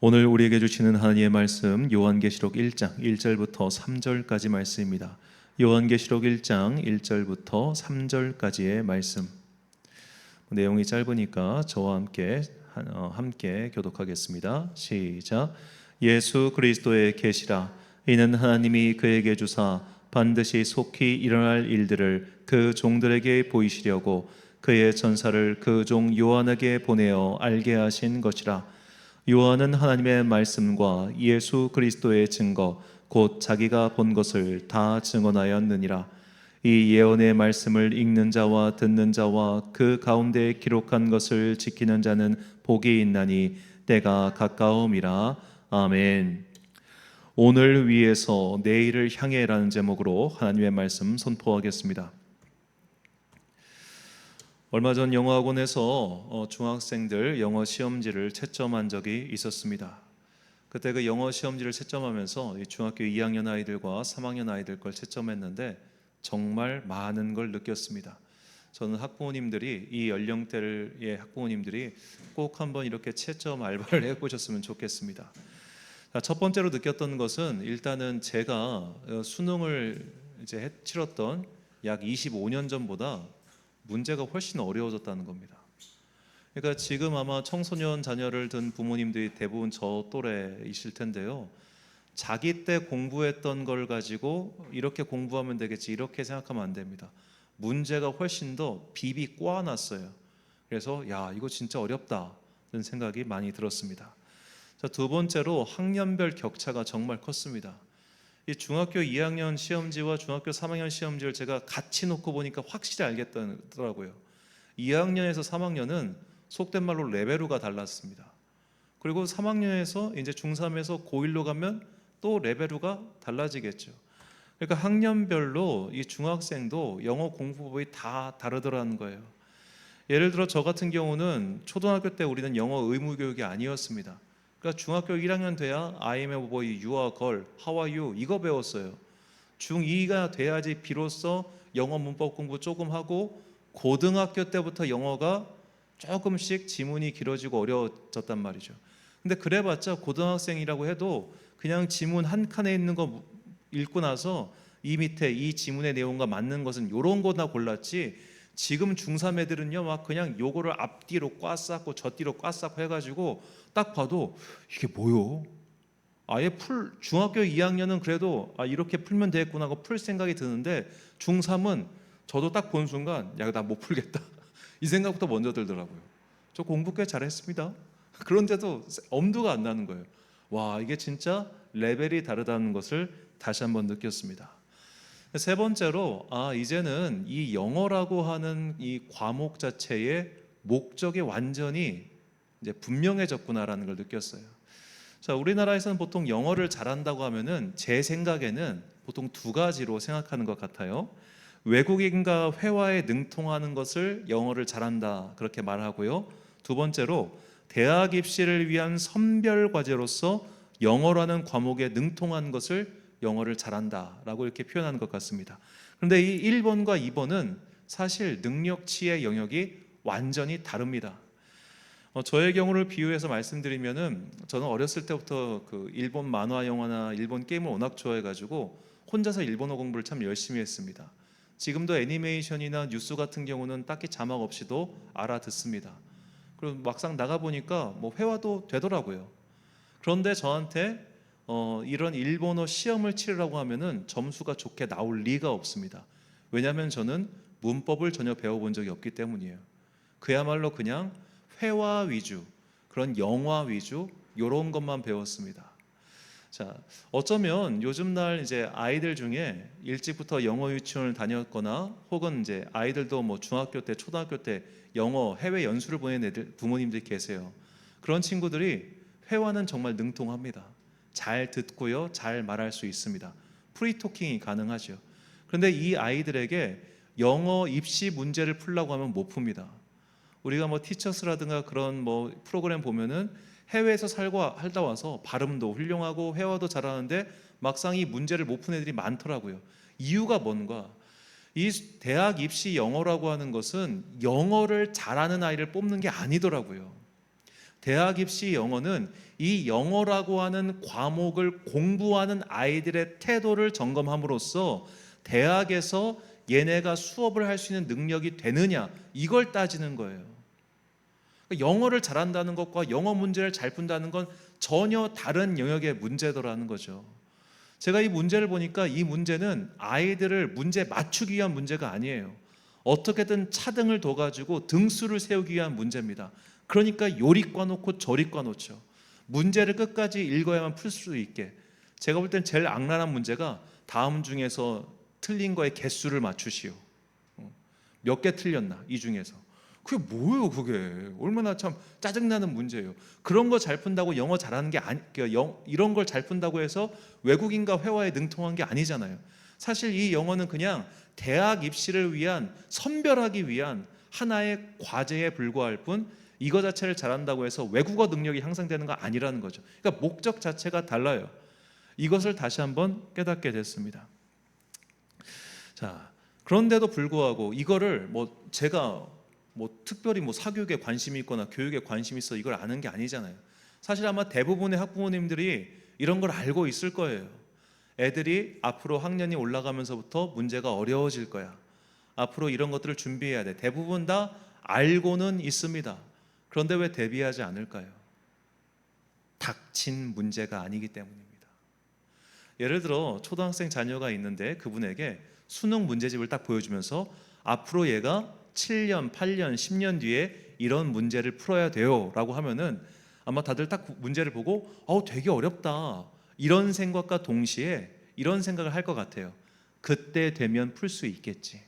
오늘 우리에게 주시는 하나님의 말씀 요한계시록 1장 1절부터 3절까지 말씀입니다. 요한계시록 1장 1절부터 3절까지의 말씀. 내용이 짧으니까 저와 함께 교독하겠습니다. 시작. 예수 그리스도의 계시라. 이는 하나님이 그에게 주사 반드시 속히 일어날 일들을 그 종들에게 보이시려고 그의 전사를 그 종 요한에게 보내어 알게 하신 것이라. 요한은 하나님의 말씀과 예수 그리스도의 증거 곧 자기가 본 것을 다 증언하였느니라. 이 예언의 말씀을 읽는 자와 듣는 자와 그 가운데 기록한 것을 지키는 자는 복이 있나니 때가 가까움이라. 아멘. 오늘 위해서 내일을 향해라는 제목으로 하나님의 말씀 선포하겠습니다. 얼마 전 영어학원에서 중학생들 영어 시험지를 채점한 적이 있었습니다. 그때 그 영어 시험지를 채점하면서 중학교 2학년 아이들과 3학년 아이들 걸 채점했는데 정말 많은 걸 느꼈습니다. 저는 학부모님들이 이 연령대의 학부모님들이 꼭 한번 이렇게 채점 알바를 해보셨으면 좋겠습니다. 첫 번째로 느꼈던 것은 일단은 제가 수능을 이제 치렀던 약 25년 전보다 문제가 훨씬 어려워졌다는 겁니다. 그러니까 지금 아마 청소년 자녀를 둔 부모님들이 대부분 저 또래이실 텐데요. 자기 때 공부했던 걸 가지고 이렇게 공부하면 되겠지 이렇게 생각하면 안 됩니다. 문제가 훨씬 더 비비 꼬아놨어요. 그래서 야, 이거 진짜 어렵다는 생각이 많이 들었습니다. 자, 두 번째로 학년별 격차가 정말 컸습니다. 이 중학교 2학년 시험지와 중학교 3학년 시험지를 제가 같이 놓고 보니까 확실히 알겠더라고요. 2학년에서 3학년은 속된 말로 레벨로가 달랐습니다. 그리고 3학년에서 이제 중3에서 고1로 가면 또 레벨로가 달라지겠죠. 그러니까 학년별로 이 중학생도 영어 공부법이 다 다르더라는 거예요. 예를 들어 저 같은 경우는 초등학교 때 우리는 영어 의무 교육이 아니었습니다. 그러니까 중학교 1학년 돼야 I am a boy, you are a girl, how are you 이거 배웠어요. 중2가 돼야지 비로소 영어 문법 공부 조금 하고 고등학교 때부터 영어가 조금씩 지문이 길어지고 어려워졌단 말이죠. 근데 그래봤자 고등학생이라고 해도 그냥 지문 한 칸에 있는 거 읽고 나서 이 밑에 이 지문의 내용과 맞는 것은 이런 거나 골랐지, 지금 중3 애들은요 막 그냥 요거를 앞뒤로 꽉 쌓고 저뒤로 꽉 쌓고 해가지고 딱 봐도 이게 뭐요? 아예 중학교 2학년은 그래도 이렇게 풀면 되겠구나 하고 풀 생각이 드는데 중3은 저도 딱 본 순간 야, 나 못 풀겠다 이 생각부터 먼저 들더라고요. 저 공부 꽤 잘했습니다. 그런데도 엄두가 안 나는 거예요. 와, 이게 진짜 레벨이 다르다는 것을 다시 한번 느꼈습니다. 세 번째로 이제는 이 영어라고 하는 이 과목 자체의 목적이 완전히 이제 분명해졌구나라는 걸 느꼈어요. 자, 우리나라에서는 보통 영어를 잘한다고 하면은 제 생각에는 보통 두 가지로 생각하는 것 같아요. 외국인과 회화에 능통하는 것을 영어를 잘한다 그렇게 말하고요. 두 번째로 대학 입시를 위한 선별 과제로서 영어라는 과목에 능통한 것을 영어를 잘한다라고 이렇게 표현하는 것 같습니다. 그런데 이 1번과 2번은 사실 능력치의 영역이 완전히 다릅니다. 저의 경우를 비유해서 말씀드리면은 저는 어렸을 때부터 그 일본 만화 영화나 일본 게임을 워낙 좋아해가지고 혼자서 일본어 공부를 참 열심히 했습니다. 지금도 애니메이션이나 뉴스 같은 경우는 딱히 자막 없이도 알아듣습니다. 그리고 막상 나가 보니까 뭐 회화도 되더라고요. 그런데 저한테 이런 일본어 시험을 치르라고 하면은 점수가 좋게 나올 리가 없습니다. 왜냐하면 저는 문법을 전혀 배워본 적이 없기 때문이에요. 그야말로 그냥 회화 위주, 그런 영화 위주 이런 것만 배웠습니다. 자, 어쩌면 요즘 날 이제 아이들 중에 일찍부터 영어 유치원을 다녔거나 혹은 이제 아이들도 뭐 중학교 때, 초등학교 때 영어 해외 연수를 보낸 애들 부모님들이 계세요. 그런 친구들이 회화는 정말 능통합니다. 잘 듣고요, 잘 말할 수 있습니다. 프리토킹이 가능하죠. 그런데 이 아이들에게 영어 입시 문제를 풀라고 하면 못 풉니다. 우리가 뭐 티처스라든가 그런 뭐 프로그램 보면은 해외에서 살다 와서 발음도 훌륭하고 회화도 잘하는데 막상 이 문제를 못 푼 애들이 많더라고요. 이유가 뭔가? 이 대학 입시 영어라고 하는 것은 영어를 잘하는 아이를 뽑는 게 아니더라고요. 대학 입시 영어는 이 영어라고 하는 과목을 공부하는 아이들의 태도를 점검함으로써 대학에서 얘네가 수업을 할 수 있는 능력이 되느냐, 이걸 따지는 거예요. 영어를 잘한다는 것과 영어 문제를 잘 푼다는 건 전혀 다른 영역의 문제더라는 거죠. 제가 이 문제를 보니까 이 문제는 아이들을 문제 맞추기 위한 문제가 아니에요. 어떻게든 차등을 둬가지고 등수를 세우기 위한 문제입니다. 그러니까 요리과 놓고 저리과 놓죠. 문제를 끝까지 읽어야만 풀 수 있게. 제가 볼 땐 제일 악랄한 문제가 다음 중에서 틀린 거의 개수를 맞추시오. 몇 개 틀렸나 이 중에서. 그게 뭐예요 그게. 얼마나 참 짜증나는 문제예요. 그런 거 잘 푼다고 영어 잘하는 게 아니, 이런 걸 잘 푼다고 해서 외국인과 회화에 능통한 게 아니잖아요. 사실 이 영어는 그냥 대학 입시를 위한, 선별하기 위한 하나의 과제에 불과할 뿐 이거 자체를 잘한다고 해서 외국어 능력이 향상되는 거 아니라는 거죠. 그러니까 목적 자체가 달라요. 이것을 다시 한번 깨닫게 됐습니다. 자, 그런데도 불구하고 이거를 제가 특별히 사교육에 관심이 있거나 교육에 관심이 있어 이걸 아는 게 아니잖아요. 사실 아마 대부분의 학부모님들이 이런 걸 알고 있을 거예요. 애들이 앞으로 학년이 올라가면서부터 문제가 어려워질 거야. 앞으로 이런 것들을 준비해야 돼. 대부분 다 알고는 있습니다. 그런데 왜 대비하지 않을까요? 닥친 문제가 아니기 때문입니다. 예를 들어 초등학생 자녀가 있는데 그분에게 수능 문제집을 딱 보여주면서 앞으로 얘가 7년, 8년, 10년 뒤에 이런 문제를 풀어야 돼요 라고 하면은 아마 다들 딱 문제를 보고 되게 어렵다 이런 생각과 동시에 이런 생각을 할 것 같아요. 그때 되면 풀 수 있겠지.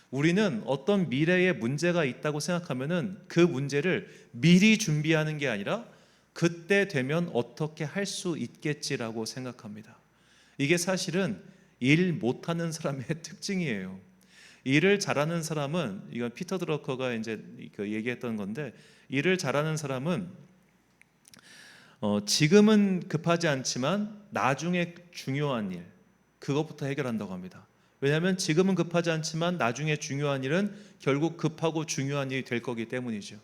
우리는 어떤 미래에 문제가 있다고 생각하면은 그 문제를 미리 준비하는 게 아니라 그때 되면 어떻게 할 수 있겠지라고 생각합니다. 이게 사실은 일 못하는 사람의 특징이에요. 일을 잘하는 사람은, 이건 피터 드러커가 이제 얘기했던 건데, 일을 잘하는 사람은 지금은 급하지 않지만 나중에 중요한 일, 그것부터 해결한다고 합니다. 왜냐하면 지금은 급하지 않지만 나중에 중요한 일은 결국 급하고 중요한 일이 될 거기 때문이죠.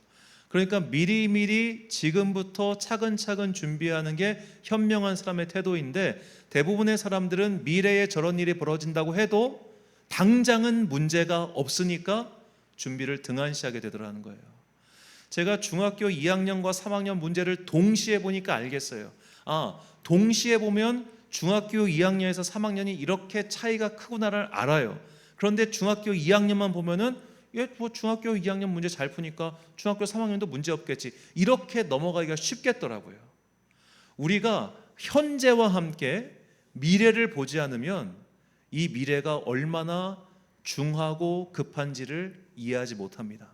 그러니까 미리미리 지금부터 차근차근 준비하는 게 현명한 사람의 태도인데, 대부분의 사람들은 미래에 저런 일이 벌어진다고 해도 당장은 문제가 없으니까 준비를 등한시하게 되더라는 거예요. 제가 중학교 2학년과 3학년 문제를 동시에 보니까 알겠어요. 동시에 보면 중학교 2학년에서 3학년이 이렇게 차이가 크구나를 알아요. 그런데 중학교 2학년만 보면은 중학교 2학년 문제 잘 푸니까 중학교 3학년도 문제 없겠지, 이렇게 넘어가기가 쉽겠더라고요. 우리가 현재와 함께 미래를 보지 않으면 이 미래가 얼마나 중하고 급한지를 이해하지 못합니다.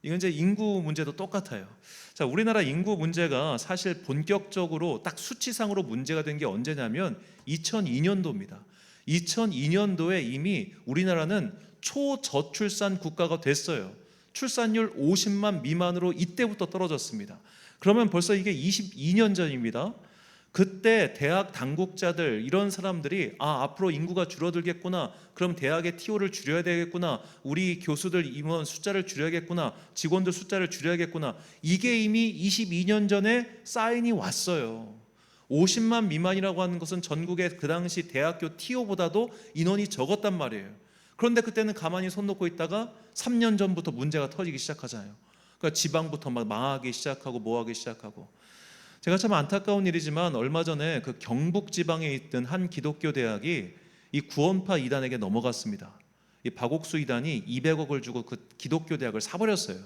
이건 이제 인구 문제도 똑같아요. 자, 우리나라 인구 문제가 사실 본격적으로 딱 수치상으로 문제가 된 게 언제냐면 2002년도입니다. 2002년도에 이미 우리나라는 초저출산 국가가 됐어요. 출산율 50만 미만으로 이때부터 떨어졌습니다. 그러면 벌써 이게 22년 전입니다. 그때 대학 당국자들, 이런 사람들이 앞으로 인구가 줄어들겠구나, 그럼 대학의 TO를 줄여야 되겠구나, 우리 교수들 임원 숫자를 줄여야겠구나, 직원들 숫자를 줄여야겠구나, 이게 이미 22년 전에 사인이 왔어요. 50만 미만이라고 하는 것은 전국의 그 당시 대학교 TO보다도 인원이 적었단 말이에요. 그런데 그때는 가만히 손 놓고 있다가 3년 전부터 문제가 터지기 시작하잖아요. 그러니까 지방부터 막 망하기 시작하고 뭐하기 시작하고. 제가 참 안타까운 일이지만 얼마 전에 그 경북 지방에 있던 한 기독교 대학이 이 구원파 이단에게 넘어갔습니다. 이 박옥수 이단이 200억을 주고 그 기독교 대학을 사버렸어요.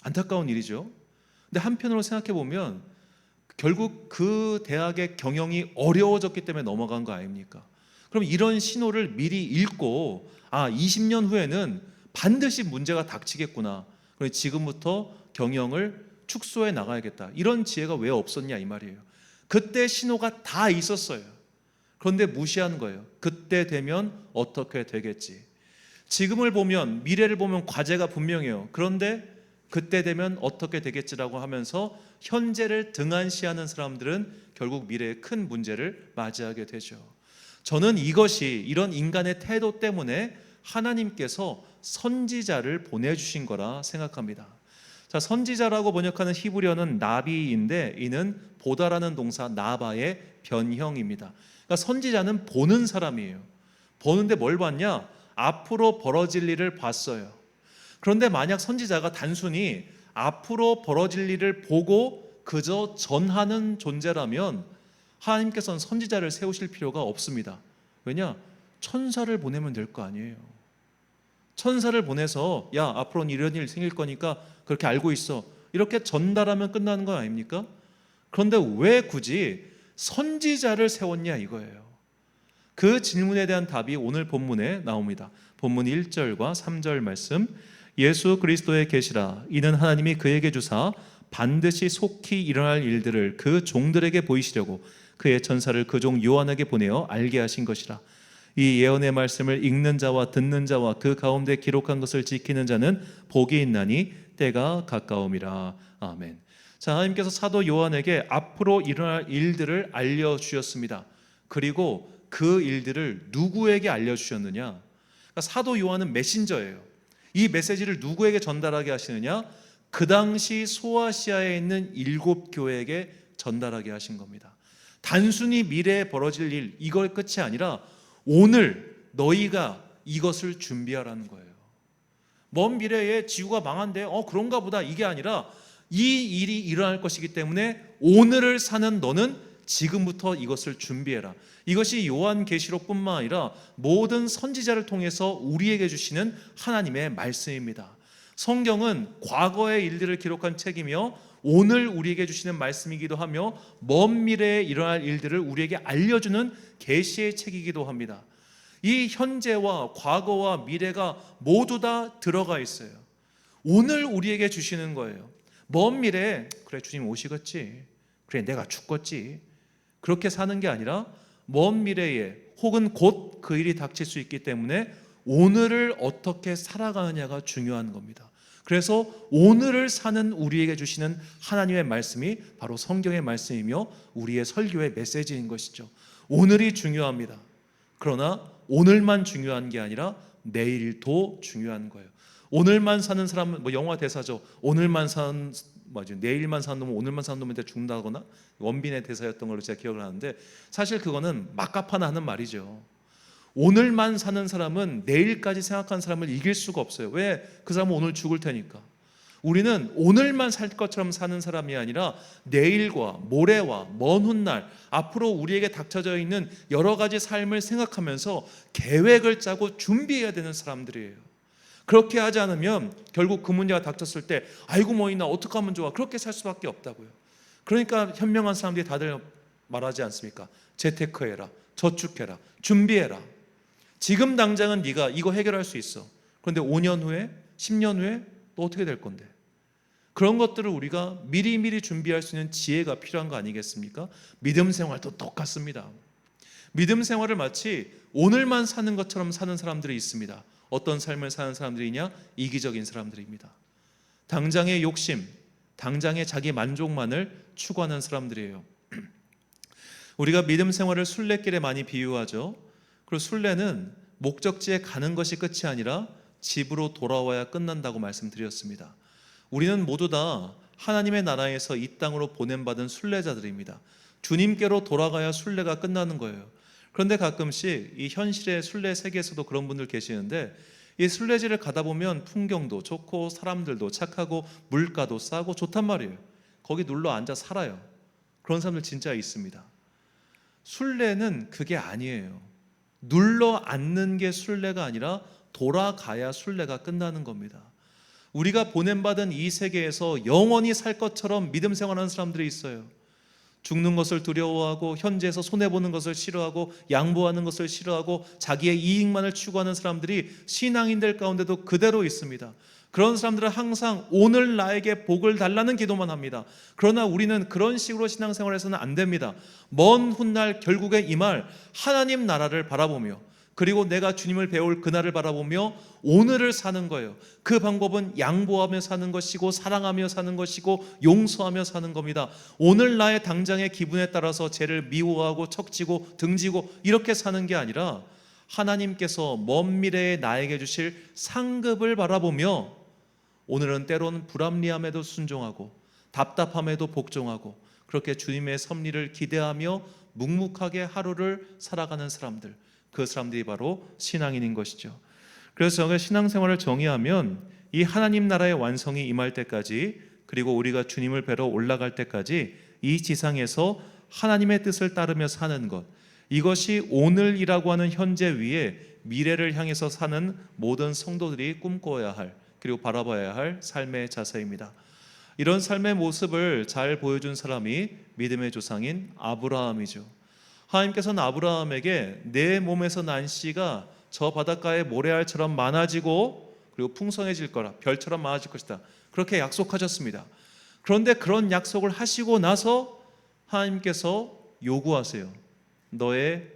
안타까운 일이죠. 근데 한편으로 생각해 보면 결국 그 대학의 경영이 어려워졌기 때문에 넘어간 거 아닙니까? 그럼 이런 신호를 미리 읽고 20년 후에는 반드시 문제가 닥치겠구나, 그래서 지금부터 경영을 축소해 나가야겠다, 이런 지혜가 왜 없었냐 이 말이에요. 그때 신호가 다 있었어요. 그런데 무시한 거예요. 그때 되면 어떻게 되겠지. 지금을 보면, 미래를 보면 과제가 분명해요. 그런데 그때 되면 어떻게 되겠지라고 하면서 현재를 등한시하는 사람들은 결국 미래에 큰 문제를 맞이하게 되죠. 저는 이것이, 이런 인간의 태도 때문에 하나님께서 선지자를 보내주신 거라 생각합니다. 자, 선지자라고 번역하는 히브리어는 나비인데 이는 보다라는 동사 나바의 변형입니다. 그러니까 선지자는 보는 사람이에요. 보는데 뭘 봤냐? 앞으로 벌어질 일을 봤어요. 그런데 만약 선지자가 단순히 앞으로 벌어질 일을 보고 그저 전하는 존재라면 하나님께서는 선지자를 세우실 필요가 없습니다. 왜냐? 천사를 보내면 될 거 아니에요. 천사를 보내서 야, 앞으로는 이런 일 생길 거니까 그렇게 알고 있어, 이렇게 전달하면 끝나는 거 아닙니까? 그런데 왜 굳이 선지자를 세웠냐 이거예요. 그 질문에 대한 답이 오늘 본문에 나옵니다. 본문 1절과 3절 말씀. 예수 그리스도의 계시라. 이는 하나님이 그에게 주사 반드시 속히 일어날 일들을 그 종들에게 보이시려고 그의 천사를 그 종 요한에게 보내어 알게 하신 것이라. 이 예언의 말씀을 읽는 자와 듣는 자와 그 가운데 기록한 것을 지키는 자는 복이 있나니 때가 가까움이라. 아멘. 자, 하나님께서 사도 요한에게 앞으로 일어날 일들을 알려주셨습니다. 그리고 그 일들을 누구에게 알려주셨느냐? 그러니까 사도 요한은 메신저예요. 이 메시지를 누구에게 전달하게 하시느냐? 그 당시 소아시아에 있는 7교회에게 전달하게 하신 겁니다. 단순히 미래에 벌어질 일, 이걸 끝이 아니라 오늘 너희가 이것을 준비하라는 거예요. 먼 미래에 지구가 망한데 그런가 보다, 이게 아니라 이 일이 일어날 것이기 때문에 오늘을 사는 너는 지금부터 이것을 준비해라. 이것이 요한계시록뿐만 아니라 모든 선지자를 통해서 우리에게 주시는 하나님의 말씀입니다. 성경은 과거의 일들을 기록한 책이며 오늘 우리에게 주시는 말씀이기도 하며 먼 미래에 일어날 일들을 우리에게 알려주는 계시의 책이기도 합니다. 이 현재와 과거와 미래가 모두 다 들어가 있어요. 오늘 우리에게 주시는 거예요. 먼 미래에 그래 주님 오시겠지, 그래 내가 죽겠지, 그렇게 사는 게 아니라 먼 미래에 혹은 곧 그 일이 닥칠 수 있기 때문에 오늘을 어떻게 살아가느냐가 중요한 겁니다. 그래서 오늘을 사는 우리에게 주시는 하나님의 말씀이 바로 성경의 말씀이며 우리의 설교의 메시지인 것이죠. 오늘이 중요합니다. 그러나 오늘만 중요한 게 아니라 내일도 중요한 거예요. 오늘만 사는 사람은 영화 대사죠. 오늘만 사는 내일만 사는 놈은 오늘만 사는 놈한테 죽는다거나, 원빈의 대사였던 걸로 제가 기억을 하는데 사실 그거는 막가파나 하는 말이죠. 오늘만 사는 사람은 내일까지 생각하는 사람을 이길 수가 없어요. 왜? 그 사람은 오늘 죽을 테니까. 우리는 오늘만 살 것처럼 사는 사람이 아니라 내일과 모레와 먼 훗날 앞으로 우리에게 닥쳐져 있는 여러 가지 삶을 생각하면서 계획을 짜고 준비해야 되는 사람들이에요. 그렇게 하지 않으면 결국 그 문제가 닥쳤을 때 아이고 뭐이나 어떻게 하면 좋아, 그렇게 살 수밖에 없다고요. 그러니까 현명한 사람들이 다들 말하지 않습니까? 재테크해라, 저축해라, 준비해라. 지금 당장은 네가 이거 해결할 수 있어. 그런데 5년 후에, 10년 후에 또 어떻게 될 건데? 그런 것들을 우리가 미리미리 준비할 수 있는 지혜가 필요한 거 아니겠습니까? 믿음 생활도 똑같습니다. 믿음 생활을 마치 오늘만 사는 것처럼 사는 사람들이 있습니다. 어떤 삶을 사는 사람들이냐? 이기적인 사람들입니다. 당장의 욕심, 당장의 자기 만족만을 추구하는 사람들이에요. 우리가 믿음 생활을 순례길에 많이 비유하죠. 그리고 순례는 목적지에 가는 것이 끝이 아니라 집으로 돌아와야 끝난다고 말씀드렸습니다. 우리는 모두 다 하나님의 나라에서 이 땅으로 보냄받은 순례자들입니다. 주님께로 돌아가야 순례가 끝나는 거예요. 그런데 가끔씩 이 현실의 순례 세계에서도 그런 분들 계시는데, 이 순례지를 가다 보면 풍경도 좋고 사람들도 착하고 물가도 싸고 좋단 말이에요. 거기 눌러 앉아 살아요. 그런 사람들 진짜 있습니다. 순례는 그게 아니에요. 눌러 앉는 게 순례가 아니라 돌아가야 순례가 끝나는 겁니다. 우리가 보냄받은 이 세계에서 영원히 살 것처럼 믿음 생활하는 사람들이 있어요. 죽는 것을 두려워하고 현재에서 손해보는 것을 싫어하고 양보하는 것을 싫어하고 자기의 이익만을 추구하는 사람들이 신앙인들 가운데도 그대로 있습니다. 그런 사람들은 항상 오늘 나에게 복을 달라는 기도만 합니다. 그러나 우리는 그런 식으로 신앙생활에서는 안 됩니다. 먼 훗날 결국에 임할 하나님 나라를 바라보며, 그리고 내가 주님을 배울 그날을 바라보며 오늘을 사는 거예요. 그 방법은 양보하며 사는 것이고 사랑하며 사는 것이고 용서하며 사는 겁니다. 오늘 나의 당장의 기분에 따라서 죄를 미워하고 척지고 등지고 이렇게 사는 게 아니라 하나님께서 먼 미래에 나에게 주실 상급을 바라보며 오늘은 때로는 불합리함에도 순종하고 답답함에도 복종하고 그렇게 주님의 섭리를 기대하며 묵묵하게 하루를 살아가는 사람들, 그 사람들이 바로 신앙인인 것이죠. 그래서 저가 신앙생활을 정의하면 이 하나님 나라의 완성이 임할 때까지, 그리고 우리가 주님을 뵈러 올라갈 때까지 이 지상에서 하나님의 뜻을 따르며 사는 것, 이것이 오늘이라고 하는 현재 위에 미래를 향해서 사는 모든 성도들이 꿈꿔야 할, 그리고 바라봐야 할 삶의 자세입니다. 이런 삶의 모습을 잘 보여준 사람이 믿음의 조상인 아브라함이죠. 하나님께서는 아브라함에게 내 몸에서 난 씨가 저 바닷가의 모래알처럼 많아지고 그리고 풍성해질 거라, 별처럼 많아질 것이다, 그렇게 약속하셨습니다. 그런데 그런 약속을 하시고 나서 하나님께서 요구하세요. 너의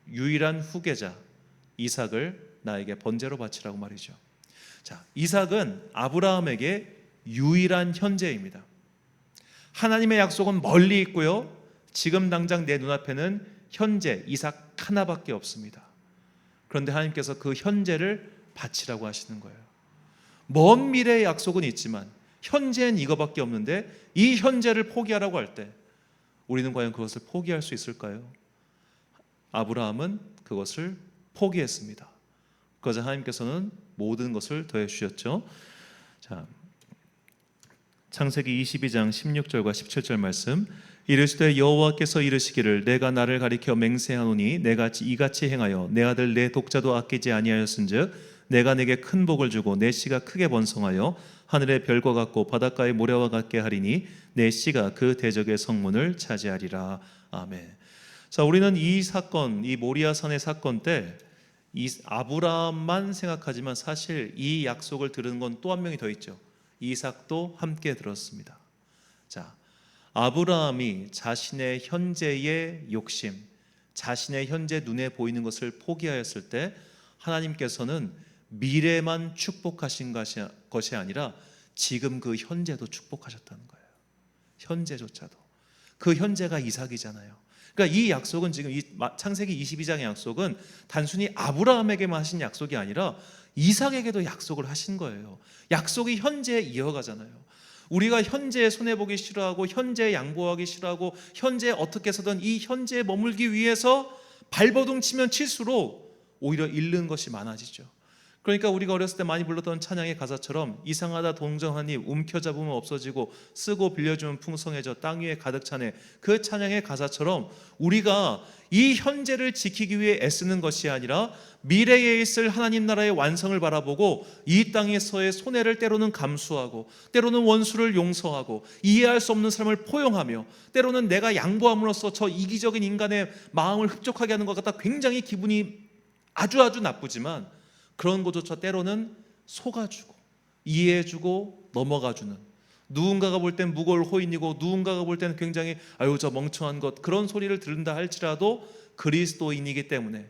유일한 후계자 이삭을 나에게 번제로 바치라고 말이죠. 자, 이삭은 아브라함에게 유일한 현재입니다. 하나님의 약속은 멀리 있고요, 지금 당장 내 눈앞에는 현재 이삭 하나밖에 없습니다. 그런데 하나님께서 그 현재를 바치라고 하시는 거예요. 먼 미래의 약속은 있지만 현재는 이거밖에 없는데 이 현재를 포기하라고 할 때 우리는 과연 그것을 포기할 수 있을까요? 아브라함은 그것을 포기했습니다. 그래서 하나님께서는 모든 것을 더해 주셨죠. 자, 창세기 22장 16절과 17절 말씀. 이르시되 여호와께서 이르시기를 내가 나를 가리켜 맹세하노니 내가 이같이 행하여 내 아들 내 독자도 아끼지 아니하였은즉 내가 내게 큰 복을 주고 내 씨가 크게 번성하여 하늘의 별과 같고 바닷가의 모래와 같게 하리니 내 씨가 그 대적의 성문을 차지하리라. 아멘. 자, 우리는 이 사건, 이 모리아산의 사건 때 이 아브라함만 생각하지만 사실 이 약속을 들은 건 또 한 명이 더 있죠. 이삭도 함께 들었습니다. 자, 아브라함이 자신의 현재의 욕심, 자신의 현재 눈에 보이는 것을 포기하였을 때 하나님께서는 미래만 축복하신 것이 아니라 지금 그 현재도 축복하셨다는 거예요. 현재조차도. 그 현재가 이삭이잖아요. 그러니까 이 약속은 지금 이 창세기 22장의 약속은 단순히 아브라함에게만 하신 약속이 아니라 이삭에게도 약속을 하신 거예요. 약속이 현재에 이어가잖아요. 우리가 현재에 손해보기 싫어하고 현재에 양보하기 싫어하고 현재에 어떻게 해서든 이 현재에 머물기 위해서 발버둥 치면 칠수록 오히려 잃는 것이 많아지죠. 그러니까 우리가 어렸을 때 많이 불렀던 찬양의 가사처럼 이상하다 동정하니 움켜잡으면 없어지고 쓰고 빌려주면 풍성해져 땅 위에 가득 차네, 그 찬양의 가사처럼 우리가 이 현재를 지키기 위해 애쓰는 것이 아니라 미래에 있을 하나님 나라의 완성을 바라보고 이 땅에서의 손해를 때로는 감수하고 때로는 원수를 용서하고 이해할 수 없는 사람을 포용하며 때로는 내가 양보함으로써 저 이기적인 인간의 마음을 흡족하게 하는 것 같다 굉장히 기분이 아주 나쁘지만 그런 것조차 때로는 속아주고 이해해주고 넘어가주는, 누군가가 볼 땐 무거울 호인이고 누군가가 볼 때는 굉장히 아유 저 멍청한 것, 그런 소리를 들은다 할지라도 그리스도인이기 때문에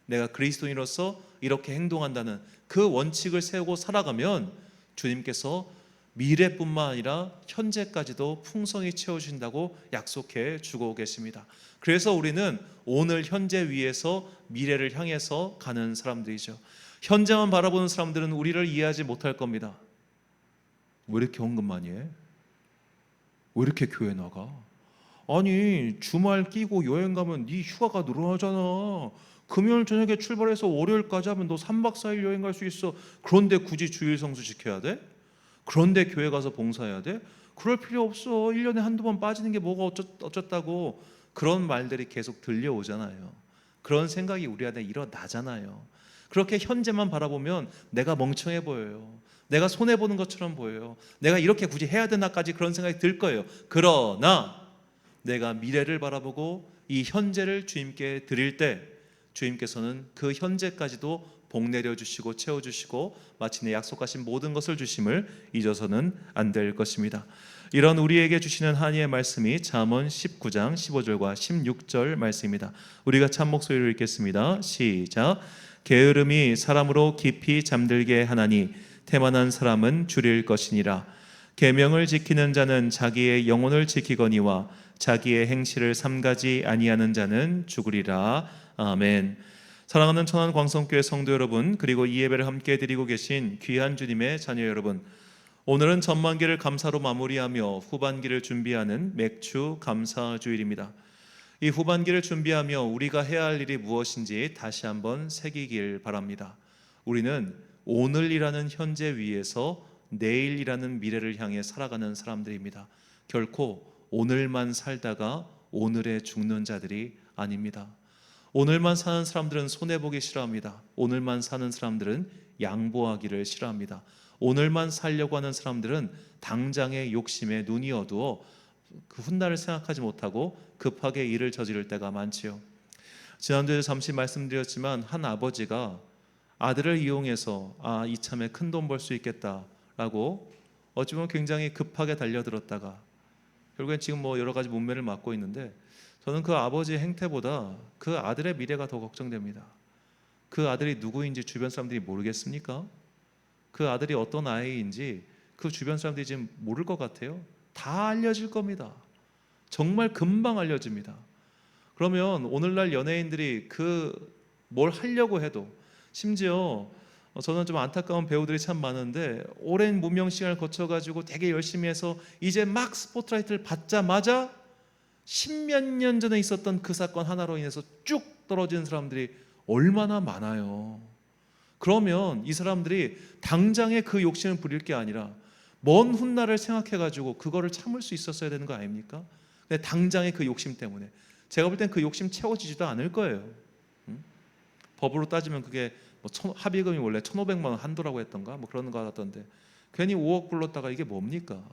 내가 그리스도인으로서 이렇게 행동한다는 그 원칙을 세우고 살아가면 주님께서 미래뿐만 아니라 현재까지도 풍성히 채워주신다고 약속해 주고 계십니다. 그래서 우리는 오늘 현재 위에서 미래를 향해서 가는 사람들이죠. 현재만 바라보는 사람들은 우리를 이해하지 못할 겁니다. 왜 이렇게 헌금많이 해? 왜 이렇게 교회 나가? 아니 주말 끼고 여행 가면 네 휴가가 늘어나잖아. 금요일 저녁에 출발해서 월요일까지 하면 너 3박 4일 여행 갈 수 있어. 그런데 굳이 주일 성수 지켜야 돼? 그런데 교회 가서 봉사해야 돼? 그럴 필요 없어. 1년에 한두 번 빠지는 게 뭐가 어쩌다고. 그런 말들이 계속 들려오잖아요. 그런 생각이 우리 안에 일어나잖아요. 그렇게 현재만 바라보면 내가 멍청해 보여요. 내가 손해보는 것처럼 보여요. 내가 이렇게 굳이 해야 되나까지 그런 생각이 들 거예요. 그러나 내가 미래를 바라보고 이 현재를 주님께 드릴 때 주님께서는 그 현재까지도 복 내려주시고 채워주시고 마침내 약속하신 모든 것을 주심을 잊어서는 안 될 것입니다. 이런 우리에게 주시는 하나님의 말씀이 잠언 19장 15절과 16절 말씀입니다. 우리가 참 목소리로 읽겠습니다. 시작. 게으름이 사람으로 깊이 잠들게 하나니 태만한 사람은 줄일 것이니라. 계명을 지키는 자는 자기의 영혼을 지키거니와 자기의 행실을 삼가지 아니하는 자는 죽으리라. 아멘. 사랑하는 천안광성교회 성도 여러분, 그리고 이 예배를 함께 드리고 계신 귀한 주님의 자녀 여러분, 오늘은 전반기를 감사로 마무리하며 후반기를 준비하는 맥주 감사 주일입니다. 이 후반기를 준비하며 우리가 해야 할 일이 무엇인지 다시 한번 새기길 바랍니다. 우리는 오늘이라는 현재 위에서 내일이라는 미래를 향해 살아가는 사람들입니다. 결코 오늘만 살다가 오늘에 죽는 자들이 아닙니다. 오늘만 사는 사람들은 손해보기 싫어합니다. 오늘만 사는 사람들은 양보하기를 싫어합니다. 오늘만 살려고 하는 사람들은 당장의 욕심에 눈이 어두워 그 훗날을 생각하지 못하고 급하게 일을 저지를 때가 많지요. 지난주에 잠시 말씀드렸지만 한 아버지가 아들을 이용해서 이참에 큰 돈 벌 수 있겠다라고 어찌 보면 굉장히 급하게 달려들었다가 결국엔 지금 여러 가지 문매를 맞고 있는데, 저는 그 아버지의 행태보다 그 아들의 미래가 더 걱정됩니다. 그 아들이 누구인지 주변 사람들이 모르겠습니까? 그 아들이 어떤 아이인지 그 주변 사람들이 지금 모를 것 같아요. 다 알려질 겁니다. 정말 금방 알려집니다. 그러면 오늘날 연예인들이 뭘 하려고 해도, 심지어 저는 좀 안타까운 배우들이 참 많은데 오랜 무명 시간을 거쳐가지고 되게 열심히 해서 이제 막 스포트라이트를 받자마자 십몇 년 전에 있었던 그 사건 하나로 인해서 쭉 떨어지는 사람들이 얼마나 많아요. 그러면 이 사람들이 당장에 그 욕심을 부릴 게 아니라 먼 훗날을 생각해가지고 그거를 참을 수 있었어야 되는 거 아닙니까? 근데 당장의 그 욕심 때문에 제가 볼 땐 그 욕심 채워지지도 않을 거예요. 법으로 따지면 그게 합의금이 원래 1,500만 원 한도라고 했던가 그런 거 같던데 괜히 5억 불렀다가 이게 뭡니까?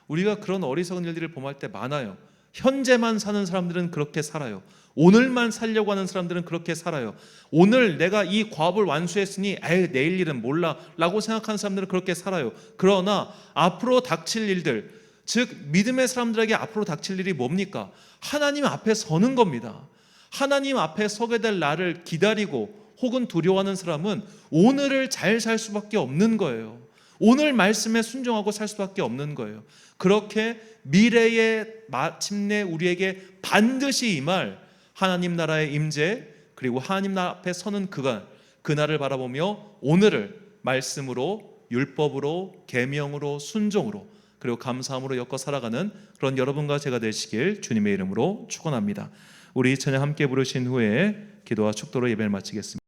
우리가 그런 어리석은 일들을 범할 때 많아요. 현재만 사는 사람들은 그렇게 살아요. 오늘만 살려고 하는 사람들은 그렇게 살아요. 오늘 내가 이 과업을 완수했으니 내일 일은 몰라 라고 생각하는 사람들은 그렇게 살아요. 그러나 앞으로 닥칠 일들, 즉 믿음의 사람들에게 앞으로 닥칠 일이 뭡니까? 하나님 앞에 서는 겁니다. 하나님 앞에 서게 될 날을 기다리고 혹은 두려워하는 사람은 오늘을 잘 살 수밖에 없는 거예요. 오늘 말씀에 순종하고 살 수밖에 없는 거예요. 그렇게 미래에 마침내 우리에게 반드시 임할 하나님 나라의 임재, 그리고 하나님 나라 앞에 서는 그날을 바라보며 오늘을 말씀으로, 율법으로, 계명으로, 순종으로, 그리고 감사함으로 엮어 살아가는 그런 여러분과 제가 되시길 주님의 이름으로 축원합니다. 우리 찬양 함께 부르신 후에 기도와 축도로 예배를 마치겠습니다.